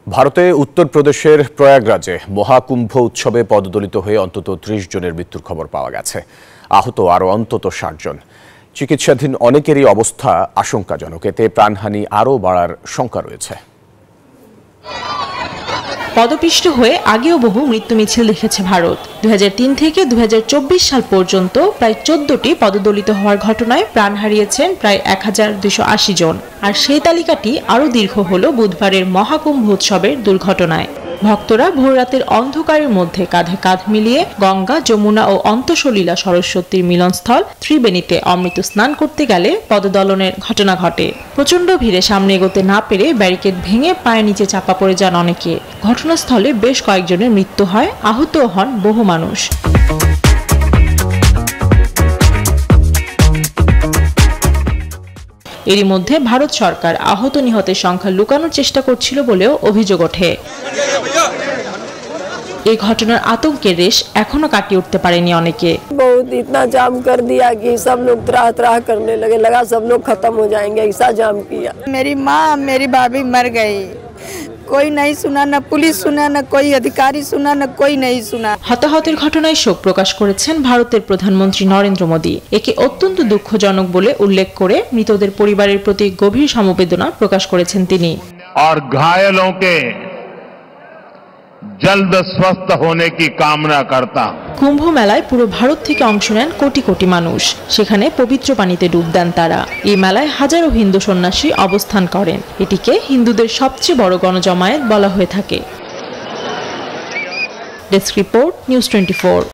ভারতে উত্তরপ্রদেশের প্রয়াগরাজে মহাকুম্ভ উৎসবে পদদলিত হয়ে অন্তত ৩০ জনের মৃত্যুর খবর পাওয়া গেছে। আহত আরও অন্তত ৬০ জন। চিকিৎসাধীন অনেকেরই অবস্থা আশঙ্কাজনক। এতে প্রাণহানি আরও বাড়ার শঙ্কা রয়েছে। পদপিষ্ট হয়ে আগেও বহু মৃত্যু মিছিল দেখেছে ভারত। ২০০৩ থেকে ২০২৪ সাল পর্যন্ত প্রায় ১৪টি পদদলিত হওয়ার ঘটনায় প্রাণ হারিয়েছেন প্রায় ১,২৮০ জন। আর সেই তালিকাটি আরও দীর্ঘ হল বুধবারের মহাকুম্ভ উৎসবের দুর্ঘটনায়। ভক্তরা ভোররাতের অন্ধকারের মধ্যে কাঁধে কাঁধ মিলিয়ে গঙ্গা, যমুনা ও অন্তঃসলীলা সরস্বতীর মিলনস্থল ত্রিবেণীতে অমৃত স্নান করতে গেলে পদদলনের ঘটনা ঘটে। প্রচণ্ড ভিড়ে সামনে এগোতে না পেরে ব্যারিকেড ভেঙে পায়ের নিচে চাপা পড়ে যান অনেকে। ঘটনাস্থলে বেশ কয়েকজনের মৃত্যু হয়, আহত হন বহু মানুষ। এরই মধ্যে ভারত সরকার আহত নিহতের সংখ্যা লুকানোর চেষ্টা করছিল বলেও অভিযোগ ওঠে। এই ঘটনার আতঙ্কের রেশ এখনো কাটিয়ে উঠতে পারেনি অনেকে। बहुत इतना जाम कर दिया कि सब लोग त्राह त्राह करने लगे, लगा सब लोग खत्म हो जाएंगे, ऐसा जाम किया। मेरी माँ मेरी भाभी मर गई, कोई नहीं सुना, न पुलिस सुना, न कोई अधिकारी सुना, न कोई नहीं सुना। হতাহতের ঘটনায় শোক প্রকাশ করেছেন ভারতের প্রধানমন্ত্রী নরেন্দ্র মোদী। একে অত্যন্ত দুঃখজনক বলে উল্লেখ করে মৃতদের পরিবারের প্রতি গভীর সমবেদনা প্রকাশ করেছেন তিনি। और घायलों के जल्द स्वस्थ होने की कामना करता। কুম্ভ মেলায় পুরো ভারত থেকে অংশ নেন কোটি কোটি মানুষ। সেখানে পবিত্র পানিতে ডুব দেন তারা। এই মেলায় হাজারো হিন্দু সন্ন্যাসী অবস্থান করেন। এটিকে হিন্দুদের সবচেয়ে বড় গণজমায়েত বলা হয়ে থাকে। Desk report, news 24।